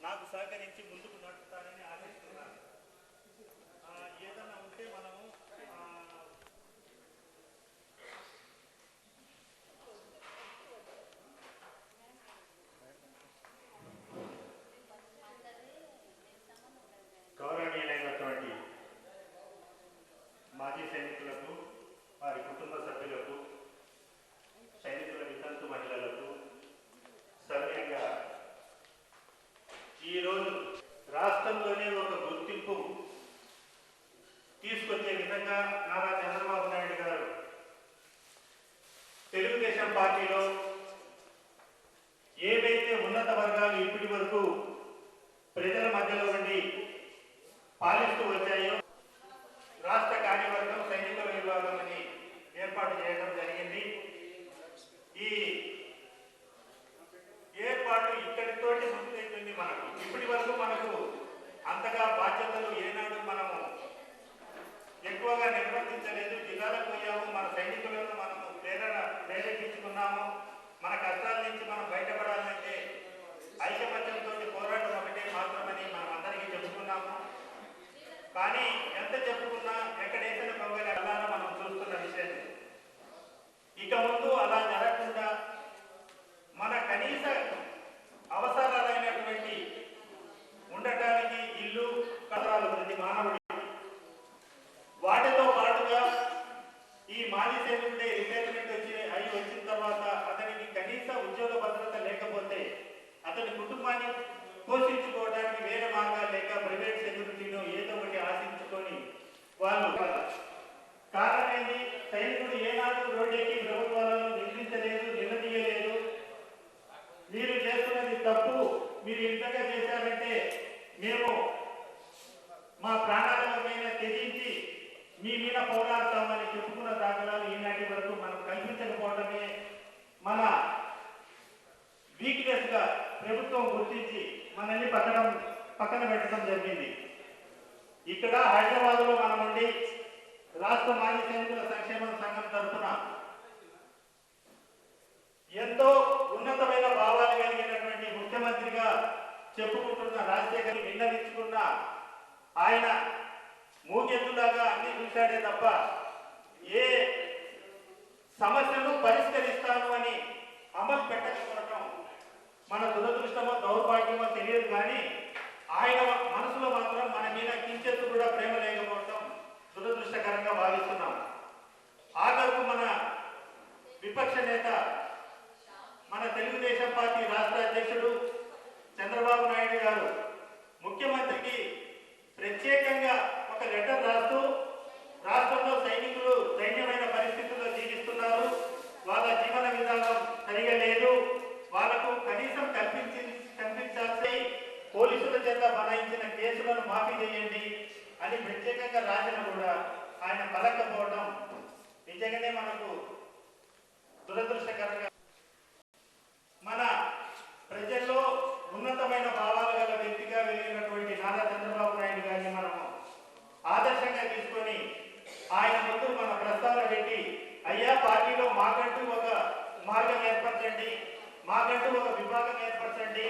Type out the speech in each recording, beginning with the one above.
నాకు సహకరించి ముందుకు నడుపుతారని ఆశిస్తున్నాను. ఏదైనా ఉంటే మనము గౌరవనీయులైనటువంటి మాజీ సైనికులకు, వారి కుటుంబ సభ్యులకు, సైనికుల వితంతు మహిళలకు సవ్యంగా ఈరోజు రాష్ట్రంలోనే ఒక గుర్తింపు తీసుకొచ్చే విధంగా నారా చంద్రబాబు నాయుడు గారు తెలుగుదేశం పార్టీలో ఏవైతే ఉన్నత వర్గాలు ఇప్పటి వరకు ప్రజల మధ్యలో ఉండి పాలిస్తూ వచ్చాయో రాష్ట్ర కార్యవర్గం సైనికుల విభాగం అని ఏర్పాటు చేయడం జరిగింది. ఈ ఏర్పాటు ఇక్కడితోటి ముందుకెళ్తుంది. మనకు ఇప్పటి వరకు మనకు అంతగా బాధ్యతలు ఏనాడు మనము ఎక్కువగా నిర్వర్తించలేదు. జిల్లాలకు పోయాము, మన సైనికులను మనము ప్రేరేపించుకున్నాము. మన కష్టాల నుంచి మనం బయటపడాలంటే ఐకమత్యంతో పోరాటం ఒకటే మాత్రమని మనం అందరికీ చెప్పుకున్నాము. కానీ ఎంత చెప్పుకున్నా ఎక్కడేసిన పొంగలి అలా మనం చూస్తున్న విషయం. ఇక ముందు అలా జరగకుండా మన కనీస అవసరాలైనటువంటి ఉండటానికి ఇల్లు, కథాలు ప్రతి మానవుడి, వాటితో పాటుగా ఈ మాజీ సైనికుడే రిటైర్మెంట్ వచ్చిన తర్వాత అతనికి కనీస ఉద్యోగ భద్రత లేకపోతే అతని కుటుంబాన్ని పోషించుకోవడానికి వేరే మార్గాలు లేక ప్రైవేట్ సెక్యూరిటీలో ఏదో ఒకటి ఆశించుకొని వాళ్ళు కారణమేంటి? సైనికుడు ఏనాడు రోడ్డెక్కి ప్రభుత్వాలను నిందించలేదు, నిలదీయలేదు. మీరు చేస్తున్నది తప్పు, మీరు ఇంతగా చేశారంటే మేము మా ప్రాణాలమైన త్యజించి మీ మీద పోరాడతామని చెప్పుకున్న దాఖలాలు ఈనాటి వరకు మనం కల్పించకపోవడమే మన వీక్నెస్ గా ప్రభుత్వం గుర్తించి మనల్ని పక్కన పెట్టడం జరిగింది. ఇక్కడ హైదరాబాద్ లో మనం ఉండి రాష్ట్ర మాజీ సైనికుల సంక్షేమ సంఘం తరఫున ఎంతో ఉన్నతమైన భావాలు కలిగినటువంటి ముఖ్యమంత్రిగా చెప్పుకుంటున్న రాజశేఖర్ విన్నవించుకున్న ఆయన మూగెత్తులాగా అన్ని చూశాడే తప్ప ఏ సమస్యను పరిష్కరిస్తాను అని అమలు పెట్టకపోవడం మన దురదృష్టమో దౌర్భాగ్యమో తెలియదు. కానీ ఆయన మనసులో మాత్రం మన మీద కించెత్తు కూడా ప్రేమ లేకపోవడం దురదృష్టకరంగా భావిస్తున్నాం. ఆఖరుకు మన విపక్ష నేత, మన తెలుగుదేశం పార్టీ రాష్ట్ర అధ్యక్షుడు చంద్రబాబు నాయుడు గారు ముఖ్యమంత్రికి ప్రత్యేకంగా ఒక లెటర్ రాస్తూ రాష్ట్రంలో సైనికులు దైన్యమైన పరిస్థితుల్లో జీవిస్తున్నారు, వాళ్ళ జీవన విధానం సరిగా లేదు, వాళ్లకు కనీసం కల్పించాల్సి పోలీసుల చేత బనాయించిన కేసులను మాఫీ చేయండి అని ప్రత్యేకంగా రాసిన కూడా ఆయన పలకపోవడం నిజంగానే మనకు దురదృష్టకరంగా. మన ప్రజల్లో ఉన్నతమైన భావాలు గల వ్యక్తిగా వెలిగినటువంటి నారా చంద్రబాబు నాయుడు గారిని మనము ఆదర్శంగా తీసుకొని ఆయన ముందు మన ప్రస్తావన పెట్టి, అయ్యా పార్టీలో మాకంటూ ఒక మార్గం ఏర్పరచండి, మాకంటూ ఒక విభాగం ఏర్పరచండి,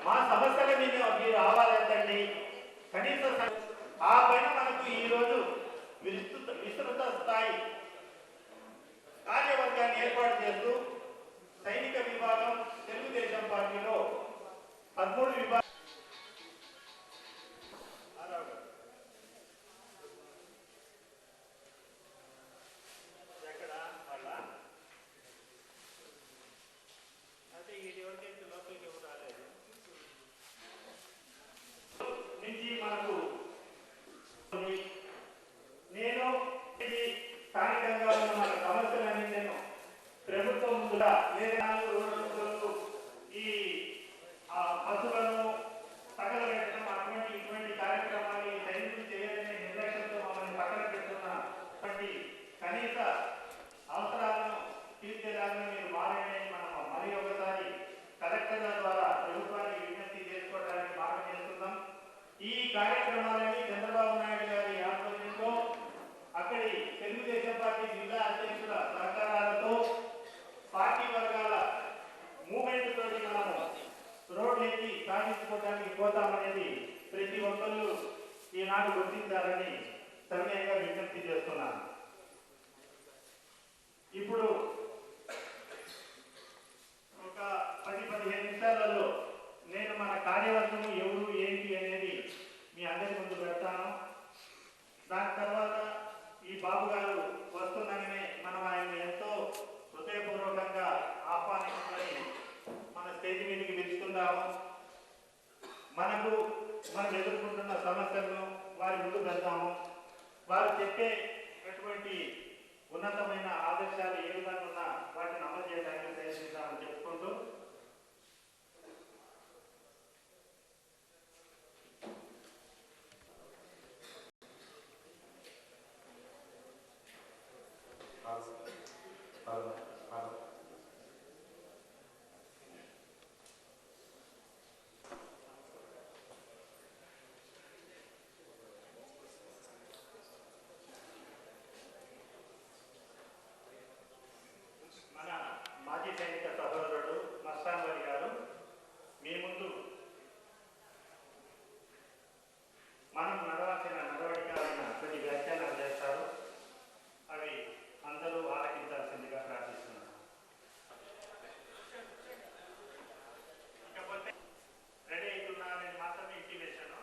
మా సమస్యల మీద మీరు ఆవాలెత్తండి, కనీస ఆ పైన మనకు ఈరోజు విస్తృత స్థాయి కార్యవర్గాన్ని ఏర్పాటు చేస్తూ సైనిక విభాగం తెలుగుదేశం పార్టీలో 13 విభాగం మనకు నేను స్థానికంగా ఉన్న మన సమస్యలన్నీ నేను ప్రభుత్వం చేసుకోవడానికి పోతామనేది ప్రతి ఒక్కళ్ళు ఈనాడు గుర్తించాలని సవినయంగా విజ్ఞప్తి చేస్తున్నాను. ఇప్పుడు ఒక 10-15 నిమిషాలలో నేను మన కార్యవర్గము ఎవరు ఏంటి అనేది మీ అందరి ముందు పెడతాను. దాని తర్వాత ఈ బాబు గారు వస్తున్నారని మనం ఆయన ఎంతో హృదయపూర్వకంగా ఆహ్వానించుకొని మన స్టేజ్ మీదకి పిలుచుకుందాము. మనం ఎదుర్కొంటున్న సమస్యలను వారి ముందు పెడతాము. వారు చెప్పేటటువంటి ఉన్నతమైన ఆదర్శాలు ఏ విధంగా ఉన్నా వాటిని అమలు చేయడానికి ప్రయత్నిస్తామని చెప్పుకుంటూ మాజీ సైనిక సహోదరుడు మస్తాన్ వలి గారు మీ ముందు మనం నడవాల్సిన నడవడికైన కొన్ని వ్యాఖ్యానాలు చేస్తారు. అవి అందరూ ఆలకించాల్సిందిగా ప్రార్థిస్తున్నాను. ఇకపోతే రెడీ అవుతున్నారని మాత్రమే ఇంటిమేషన్.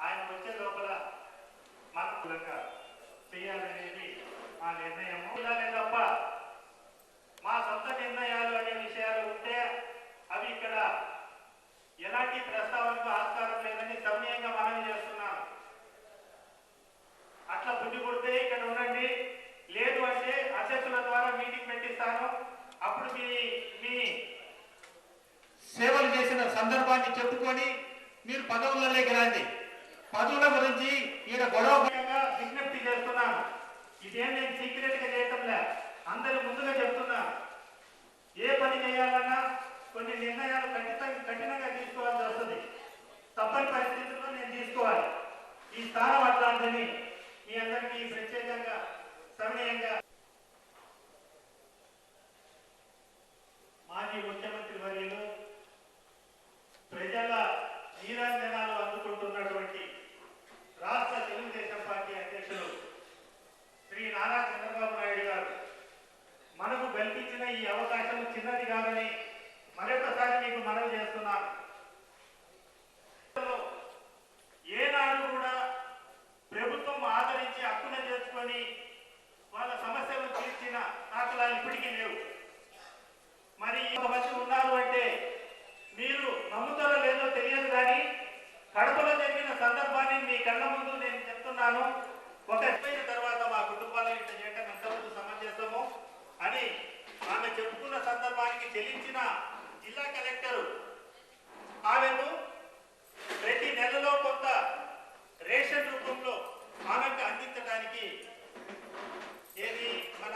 ఆయన వచ్చే లోపల మనం చేయాలనేది ఆ నిర్ణయము. ఇలానే తప్ప మా సొంత నిర్ణయాలు అనే విషయాలు ఉంటే అవి ఇక్కడ ఎలాంటి ప్రస్తావనకు ఆస్కారం లేదని సమయంగా మనవి చేస్తున్నాను. అట్లా బుద్ధి కొడితే ఇక్కడ ఉండండి, లేదు అంటే అధ్యక్షుల ద్వారా మీటింగ్ పెట్టిస్తాను. అప్పుడు మీ సేవలు చేసిన సందర్భాన్ని చెప్పుకొని మీరు పదవులలోకి రండి. పదవుల గురించి ఈయన గొడవగా విజ్ఞప్తి చేస్తున్నాను. ఇదేం నేను సీక్రెట్ గా చేయటంలే, అందరూ ముందుగా చెప్తున్నా. ఏ పని చేయాలన్నా కొన్ని నిర్ణయాలు కఠినంగా తీసుకోవాల్సి వస్తుంది. తప్పని పరిస్థితుల్లో నేను తీసుకోవాలి. ఈ స్థానం అట్లాంటిని మీ అందరికీ ప్రత్యేకంగా సవినయంగా మాజీ ముఖ్యమంత్రి వర్యులు ప్రజల నీరాంజనాలు అందుకుంటున్నటువంటి రాష్ట్ర తెలుగుదేశం పార్టీ అధ్యక్షులు శ్రీ నారా చంద్రబాబు నాయుడు గారు మనకు కల్పించిన ఈ అవకాశం చిన్నది కాదని మరొకసారి మీకు మనవి చేస్తున్నాను. ఏనాడు కూడా ప్రభుత్వం ఆదరించి హక్కున చేసుకొని వాళ్ళ సమస్యలు తీర్చిన దాఖలాలు ఇప్పటికీ లేవు. మరి మంది ఉన్నారు అంటే మీరు నమ్ముతారో లేదో తెలియదు, కానీ కడపలో జరిగిన సందర్భాన్ని మీ కళ్ళ ముందు నేను చెప్తున్నాను. ఒక తర్వాత మా కుటుంబాలను ఇంత చేయటం ఎంతవరకు సమంజసము అని ఆమె చెప్పుకున్న సందర్భానికి చెల్లించిన జిల్లా కలెక్టర్ ఆమెను ప్రతి నెలలో కొంత రేషన్ రూపంలో ఆమెకు అందించడానికి ఏది మన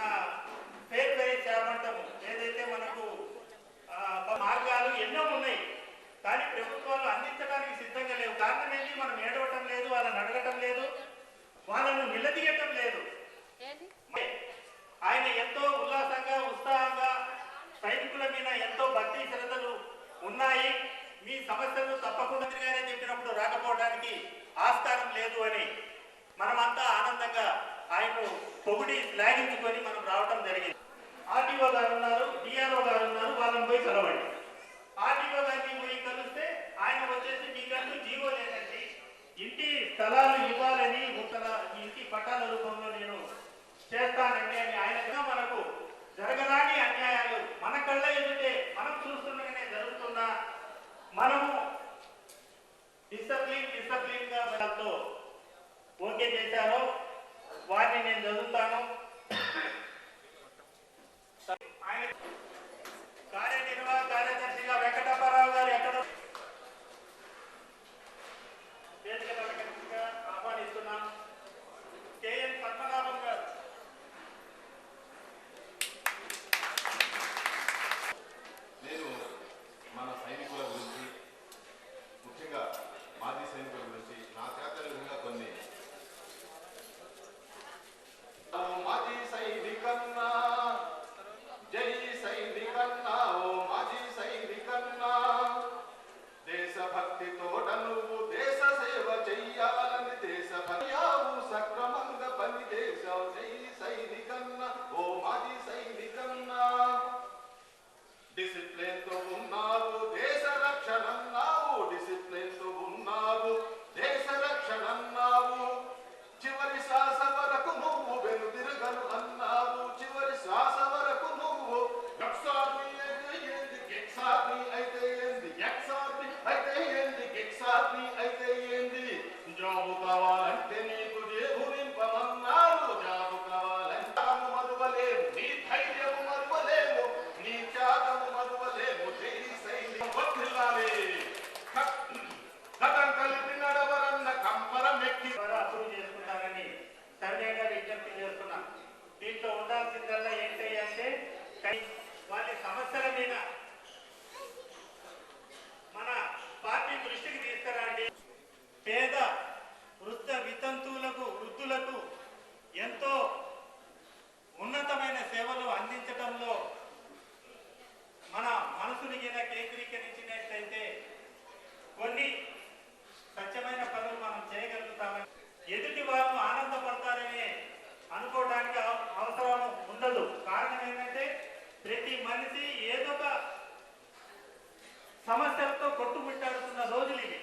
ఫేర్ వేజ్ చేపట్టము ఏదైతే మనకు మార్గాలు ఎన్నో ఉన్నాయి, కానీ ప్రభుత్వాలు అందించడానికి సిద్ధంగా లేవు. కారణం ఏంటి? మనం ఏడవటం లేదు, వాళ్ళని అడగటం లేదు, వాళ్ళను నిలదీయటం లేదు. ఆయన ఎంతో ఉల్లాసంగా ఉత్సాహంగా సైనికుల మీద ఎంతో భక్తి శ్రద్ధలు ఉన్నాయి. మీ సమస్యలు తప్పకుండా గానే చెప్పినప్పుడు రాకపోవడానికి ఆస్కారం లేదు అని మనమంతా ఆనందంగా ఆయన్ను పొగిడి శ్లాఘించుకొని మనం రావటం జరిగింది. ఆర్టీఓ గారు ఉన్నారు, డిఆర్ఓ గారు ఉన్నారు, వాళ్ళని పోయి కలవండి. ఆర్టీఓ గారిని పోయి కలిస్తే ఆయన వచ్చేసి మీకంటూ జీవో లేదండి, ఇంటి స్థలాలు ఇవ్వాలని ఇంటి పట్టాల రూపంలో నేను చేస్తానండి అని ఆయనగా మనకు జరగరాని అన్యాయాలు మన కళ్ళ ఎదుటే మనం చూస్తుండగానే జరుగుతున్నా మనము డిసిప్లిన్ గా వాళ్ళతో ఓకే చేశారో వారిని నేను చదువుతాను. ఆయన కార్యనిర్వాహక కార్యదర్శిగా వెంకటప్పారావు గారు ఎక్కడ ఆహ్వానిస్తున్నాం. కేఎన్ పద్మనాభం గారు నేను మన సైనికుల గురించి ముఖ్యంగా మాజీ సైనికుల గురించి నా చేతలుగా కొన్ని మాజీ సైనికన్నా జై సైనిక కావాలంటే నీకు దేవునింపమన్నారు జాబు కావాలంటే మరువలేము నీ ధైర్యము మరువలేము నీ త్యాగము మరువలేము జై సైన్యం వర్ధిల్లాలి కథం కలిపి నడవరన్న కంపరం ఎక్కి అప్రూవ్ చేసుకుంటారని సవినయంగా విజ్ఞప్తి చేస్తున్నాం. దీంట్లో ఉండాల్సిందల్లా ఏంటి అంటే వాళ్ళ సమస్యల మీద మన పార్టీ దృష్టికి తీసుకురండి. పేద వృద్ధులకు ఎంతో ఉన్నతమైన సేవలు అందించడంలో మన మనసుని గిన కేంద్రీకరించినట్లయితే కొన్ని స్వచ్ఛమైన పనులు మనం చేయగలుగుతామని, ఎదుటి వారు ఆనందపడతారని అనుకోవడానికి అవసరం ఉండదు. కారణం ఏంటంటే ప్రతి మనిషి ఏదో ఒక సమస్యలతో కొట్టుమిట్టాడుతున్న రోజులు ఇవి.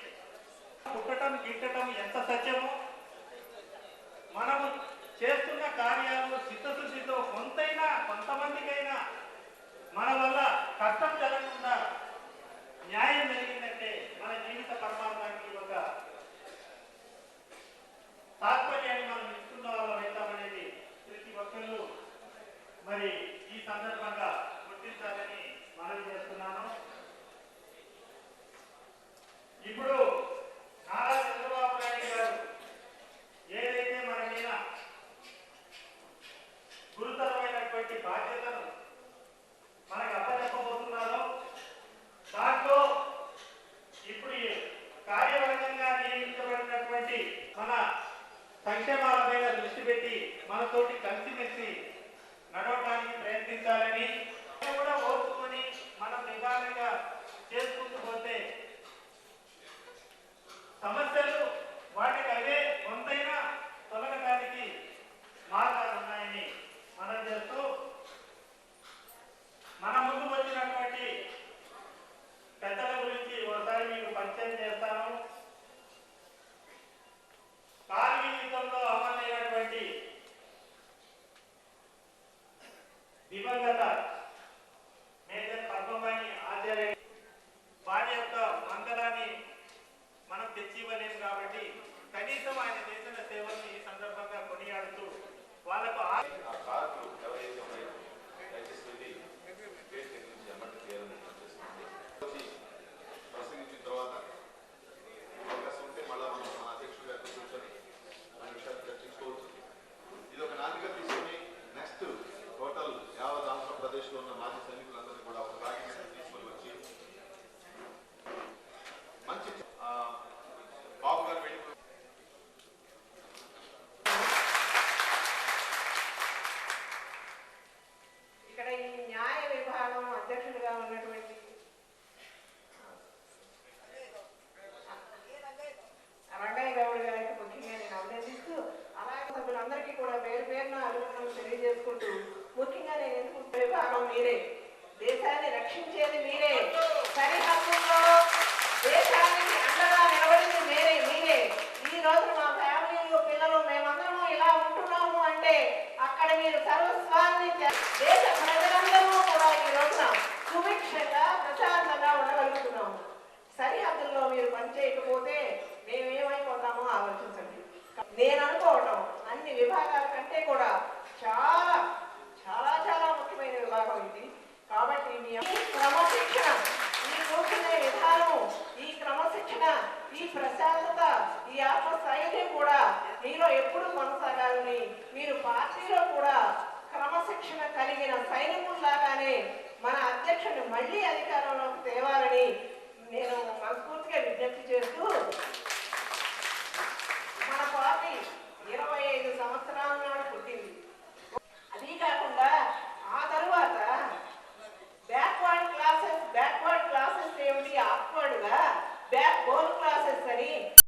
పుట్టడం గిట్టడం ఎంత సత్యమో మనము చేస్తున్న కార్యాలు చిత్తశుద్ధితో కొంతమందికైనా మన వల్ల కష్టం జరగకుండా న్యాయం జరిగిందంటే మన జీవిత పరమార్థానికి ఒక తాత్పర్యాన్ని మనం ఇస్తున్న వాళ్ళం అవుతామనేది ప్రతి ఒక్కళ్ళు మరి ఈ సందర్భంగా గుర్తించాలని మనవి చేస్తున్నాను. ఇప్పుడు నారా చంద్రబాబు నాయుడు గారు ఏదైతే మన మీద గురుతరమైనటువంటి బాధ్యతను మనకు అప్పచెప్పబోతున్నారో దాంట్లో ఇప్పుడు కార్యవర్గంగా నియమించబడినటువంటి మన సంక్షేమాల మీద దృష్టి పెట్టి మనతోటి కలిసిమెలిసి నడవడానికి ప్రయత్నించాలని కూడా ఓర్చుకొని మనం నిదానంగా చేసుకుంటూ పోతే సమస్యలు వాటికి అవే కొంతైనా తొలగడానికి మార్గాలు ఉన్నాయని మనం చేస్తూ మన ముందు వచ్చినటువంటి పెద్దల గురించి ఒకసారి మీకు పరిచయం చేస్తాను. కార్గిల్ యుద్ధంలో అమలైనటువంటి దివంగత మేజర్ పద్మవాణి ఆచార్య వారి యొక్క మంగళాన్ని మనం తెచ్చి ఇవ్వలేము కాబట్టి కనీసం ఆయన చేసిన సేవలను ఈ సందర్భంగా కొనియాడుతూ వాళ్ళకు ఆ కార్లు ఎవరైతే ఉన్నాయో దయచేసి వెళ్ళి గేట్ దగ్గర నుంచి ఎమ్మటి చేయాలని చేస్తుంది. ప్రసంగించిన తర్వాత అవకాశం ఉంటే మళ్ళీ మనం మన అధ్యక్షుడు గారితో కూర్చొని మన విషయాలు చర్చించుకోవచ్చు. ఇది ఒక నాటిగా తీసుకుని నెక్స్ట్ టోటల్ యావత్ ఆంధ్రప్రదేశ్లో ఉన్న మాజీ సైనికులందరినీ కూడా ఒక డాక్యుమెంట్ తీసుకొని వచ్చి మంచి బాబు గారు వెళ్ళి ఇక్కడ ఈ న్యాయ విభాగం అధ్యక్షుడిగా ఉన్నటువంటి రంగయ్య గౌడ్ గారికి ముఖ్యంగా నేను అభినందిస్తూ అలాగే సభ్యులందరికీ కూడా పేరు పేరున అభినందనలు తెలియజేసుకుంటూ ముఖ్యంగా నేను ఎందుకు విభాగం మీరే, దేశాన్ని రక్షించేది మీరే, సరిహద్దుల్లో దేశానికి అండగా నిలబడింది మీరే. ఈ రోజు మా ఫ్యామిలీలు పిల్లలు మేమందరము ఇలా ఉంటున్నాము అంటే అక్కడ మీరు సర్వస్వాన్ని దేశ ప్రజలందరూ కూడా ఈ రోజున సుభిక్షంగా ప్రశాంతంగా ఉండగలుగుతున్నాము. సరిహద్దుల్లో మీరు పనిచేయకపోతే మేమేమైపోతామో ఆలోచించండి. నేను అనుకోవటం అన్ని విభాగాల కంటే కూడా చాలా చాలా చాలా ముఖ్యమైన విభాగం ఇది. కాబట్టి మీ క్రమశిక్షణ, ఈ కూర్చునే విధానం, ఈ క్రమశిక్షణ, ఈ ప్రశాంతత, ఈ ఆత్మస్థైర్యం కూడా మీలో ఎప్పుడు కొనసాగాలని, మీరు పార్టీలో కూడా క్రమశిక్షణ కలిగిన సైనికుల్లాగానే మన అధ్యక్షుని మళ్ళీ అధికారంలోకి తేవాలని నేను మనస్ఫూర్తిగా విజ్ఞప్తి చేస్తూ